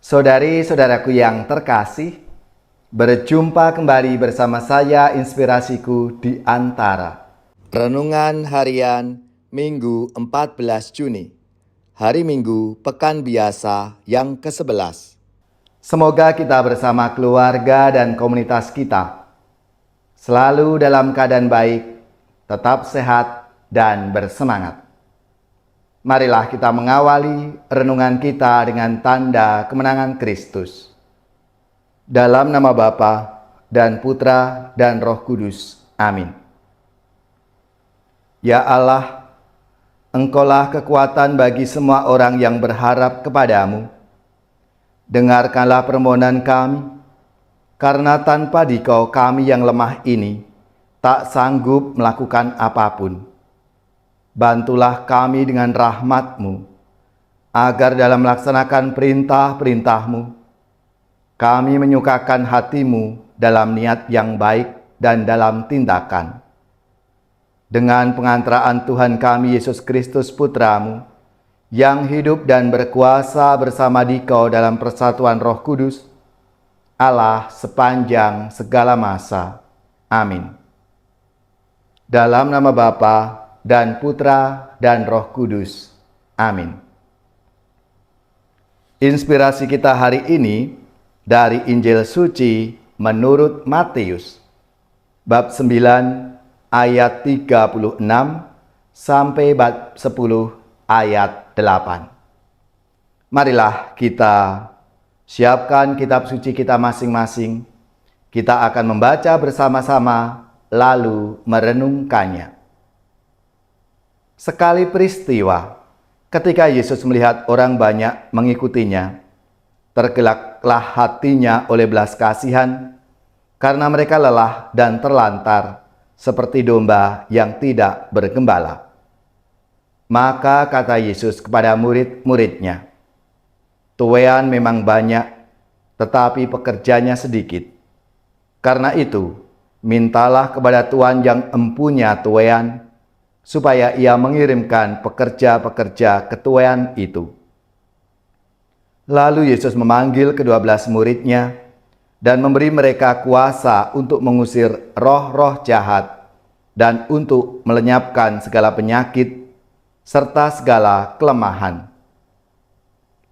Saudari-saudaraku yang terkasih, berjumpa kembali bersama saya Inspirasiku di Antara. Renungan Harian Minggu 14 Juni, Hari Minggu Pekan Biasa yang ke-11. Semoga kita bersama keluarga dan komunitas kita selalu dalam keadaan baik, tetap sehat dan bersemangat. Marilah kita mengawali renungan kita dengan tanda kemenangan Kristus. Dalam nama Bapa dan Putra dan Roh Kudus. Amin. Ya Allah, Engkaulah kekuatan bagi semua orang yang berharap kepadamu. Dengarkanlah permohonan kami, karena tanpa Dikau kami yang lemah ini tak sanggup melakukan apapun. Bantulah kami dengan rahmat-Mu, agar dalam melaksanakan perintah-perintah-Mu, kami menyukakan hati-Mu dalam niat yang baik dan dalam tindakan. Dengan pengantaraan Tuhan kami Yesus Kristus Putra-Mu, yang hidup dan berkuasa bersama Dikau dalam persatuan Roh Kudus, Allah sepanjang segala masa. Amin. Dalam nama Bapa dan Putra dan Roh Kudus. Amin. Inspirasi kita hari ini dari Injil Suci menurut Matius, bab 9 ayat 36 sampai bab 10 ayat 8. Marilah kita siapkan kitab suci kita masing-masing. Kita akan membaca bersama-sama lalu merenungkannya. Sekali peristiwa, ketika Yesus melihat orang banyak mengikutinya, tergeraklah hatinya oleh belas kasihan, karena mereka lelah dan terlantar, seperti domba yang tidak bergembala. Maka kata Yesus kepada murid-muridnya, "Tuaian memang banyak, tetapi pekerjanya sedikit. Karena itu, mintalah kepada Tuhan yang empunya tuaian, supaya ia mengirimkan pekerja-pekerja ketuaian itu." Lalu Yesus memanggil ke-12 muridnya dan memberi mereka kuasa untuk mengusir roh-roh jahat dan untuk melenyapkan segala penyakit serta segala kelemahan.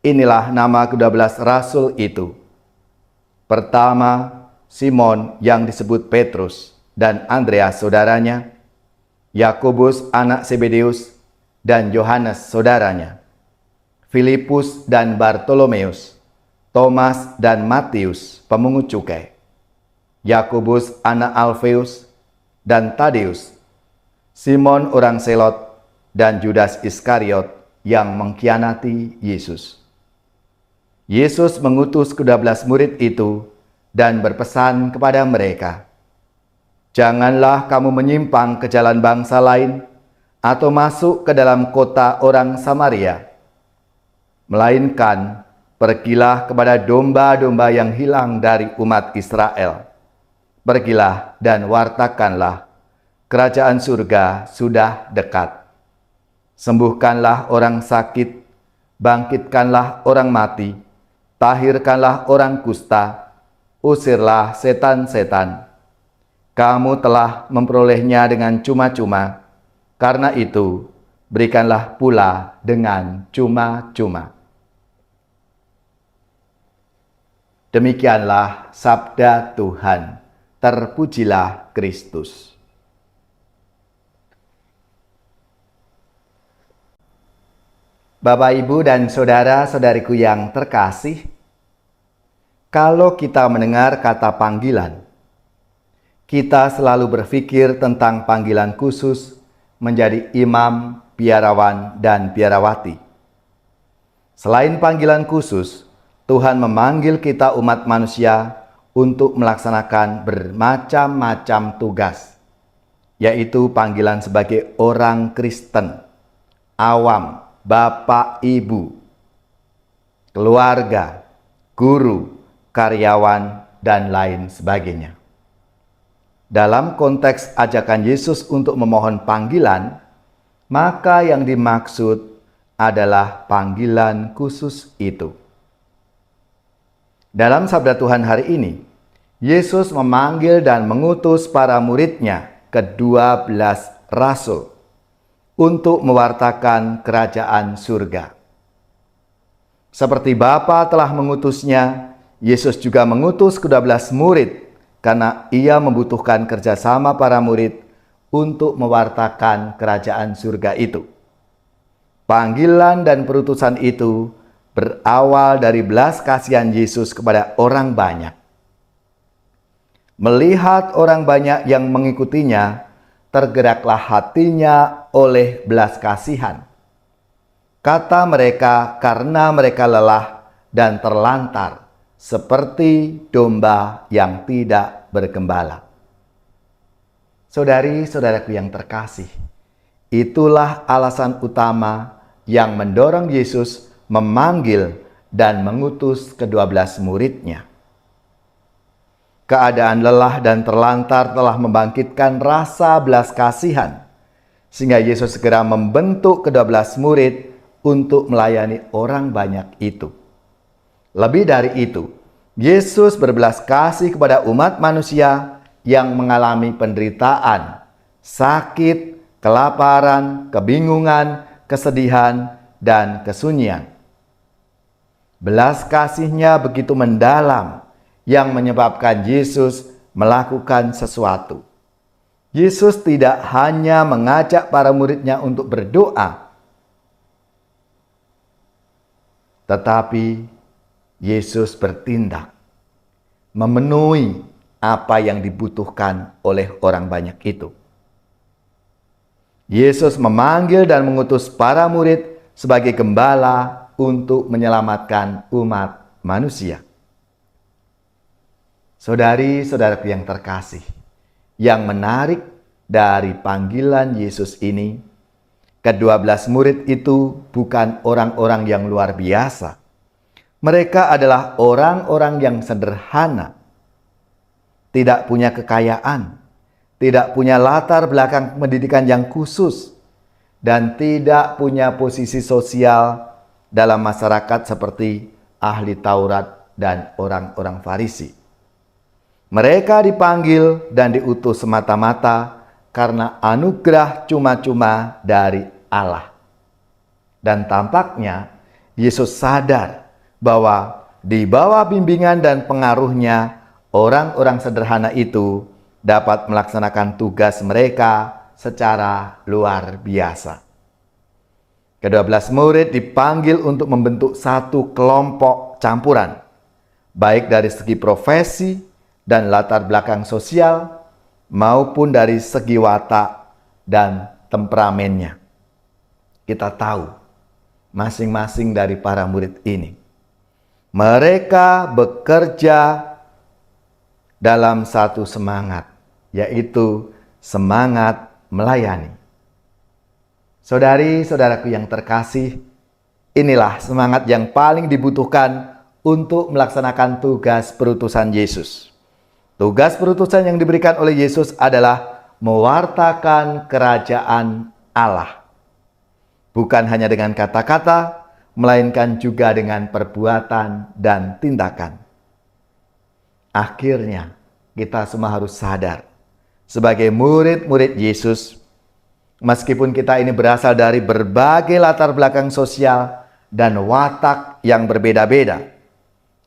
Inilah nama ke-12 rasul itu. Pertama, Simon yang disebut Petrus dan Andreas saudaranya, Yakobus anak Zebedeus dan Yohanes saudaranya, Filipus dan Bartolomeus, Thomas dan Matius pemungut cukai, Yakobus anak Alfeus dan Tadeus, Simon orang Selot dan Judas Iskariot yang mengkhianati Yesus. Yesus mengutus ke-12 murid itu dan berpesan kepada mereka, "Janganlah kamu menyimpang ke jalan bangsa lain atau masuk ke dalam kota orang Samaria. Melainkan, pergilah kepada domba-domba yang hilang dari umat Israel. Pergilah dan wartakanlah, kerajaan surga sudah dekat. Sembuhkanlah orang sakit, bangkitkanlah orang mati, tahirkanlah orang kusta, usirlah setan-setan. Kamu telah memperolehnya dengan cuma-cuma, karena itu berikanlah pula dengan cuma-cuma." Demikianlah sabda Tuhan. Terpujilah Kristus. Bapak, Ibu, dan saudara-saudariku yang terkasih, kalau kita mendengar kata panggilan, kita selalu berpikir tentang panggilan khusus menjadi imam, biarawan, dan biarawati. Selain panggilan khusus, Tuhan memanggil kita umat manusia untuk melaksanakan bermacam-macam tugas, yaitu panggilan sebagai orang Kristen, awam, bapak, ibu, keluarga, guru, karyawan, dan lain sebagainya. Dalam konteks ajakan Yesus untuk memohon panggilan, maka yang dimaksud adalah panggilan khusus itu. Dalam sabda Tuhan hari ini, Yesus memanggil dan mengutus para murid-Nya, ke-12 rasul, untuk mewartakan kerajaan surga. Seperti Bapa telah mengutusnya, Yesus juga mengutus ke-12 murid karena Ia membutuhkan kerjasama para murid untuk mewartakan kerajaan surga itu. Panggilan dan perutusan itu berawal dari belas kasihan Yesus kepada orang banyak. Melihat orang banyak yang mengikutinya, tergeraklah hatinya oleh belas kasihan. Kata mereka, karena mereka lelah dan terlantar, seperti domba yang tidak bergembala. Saudari-saudaraku yang terkasih, itulah alasan utama yang mendorong Yesus memanggil dan mengutus ke-12 murid-Nya. Keadaan lelah dan terlantar telah membangkitkan rasa belas kasihan, sehingga Yesus segera membentuk ke-12 murid untuk melayani orang banyak itu. Lebih dari itu, Yesus berbelas kasih kepada umat manusia yang mengalami penderitaan, sakit, kelaparan, kebingungan, kesedihan, dan kesunyian. Belas kasih-Nya begitu mendalam yang menyebabkan Yesus melakukan sesuatu. Yesus tidak hanya mengajak para murid-Nya untuk berdoa, tetapi Yesus bertindak, memenuhi apa yang dibutuhkan oleh orang banyak itu. Yesus memanggil dan mengutus para murid sebagai gembala untuk menyelamatkan umat manusia. Saudari-saudaraku yang terkasih, yang menarik dari panggilan Yesus ini, ke-12 murid itu bukan orang-orang yang luar biasa. Mereka adalah orang-orang yang sederhana, tidak punya kekayaan, tidak punya latar belakang pendidikan yang khusus, dan tidak punya posisi sosial dalam masyarakat seperti ahli Taurat dan orang-orang Farisi. Mereka dipanggil dan diutus semata-mata karena anugerah cuma-cuma dari Allah. Dan tampaknya Yesus sadar bahwa di bawah bimbingan dan pengaruhnya, orang-orang sederhana itu dapat melaksanakan tugas mereka secara luar biasa. Ke-12 murid dipanggil untuk membentuk satu kelompok campuran, baik dari segi profesi dan latar belakang sosial, maupun dari segi watak dan temperamennya. Kita tahu masing-masing dari para murid ini, mereka bekerja dalam satu semangat, yaitu semangat melayani. Saudari-saudaraku yang terkasih, inilah semangat yang paling dibutuhkan untuk melaksanakan tugas perutusan Yesus. Tugas perutusan yang diberikan oleh Yesus adalah mewartakan kerajaan Allah. Bukan hanya dengan kata-kata, melainkan juga dengan perbuatan dan tindakan. Akhirnya, kita semua harus sadar, sebagai murid-murid Yesus, meskipun kita ini berasal dari berbagai latar belakang sosial dan watak yang berbeda-beda,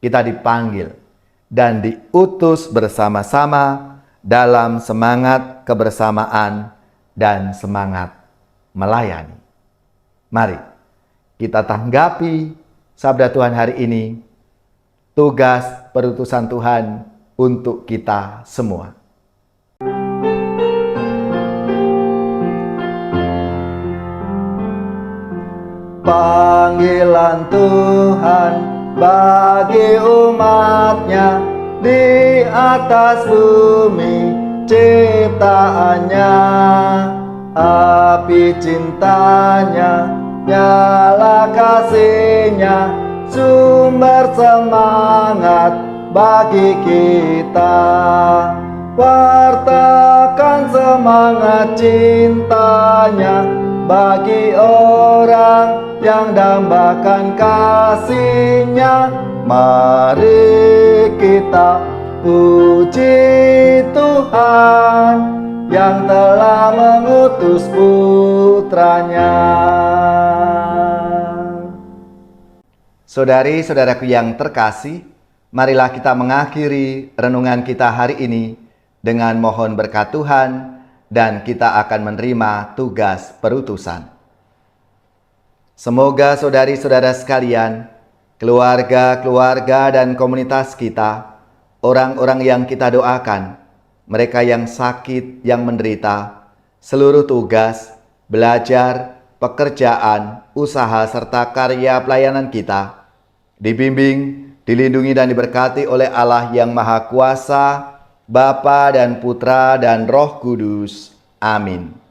kita dipanggil dan diutus bersama-sama dalam semangat kebersamaan dan semangat melayani. Mari kita tanggapi sabda Tuhan hari ini, tugas perutusan Tuhan untuk kita semua. Panggilan Tuhan bagi umatnya di atas bumi ciptaannya, api cintanya, nyala kasihnya, sumber semangat bagi kita. Wartakan semangat cintanya bagi orang yang dambakan kasihnya, Mari kita puji Tuhan yang telah mengutus putranya. Saudari-saudaraku yang terkasih, marilah kita mengakhiri renungan kita hari ini dengan mohon berkat Tuhan dan kita akan menerima tugas perutusan. Semoga saudari-saudara sekalian, keluarga-keluarga dan komunitas kita, orang-orang yang kita doakan, mereka yang sakit, yang menderita, seluruh tugas, belajar, pekerjaan, usaha, serta karya pelayanan kita, dibimbing, dilindungi dan diberkati oleh Allah yang Maha Kuasa, Bapa dan Putra dan Roh Kudus. Amin.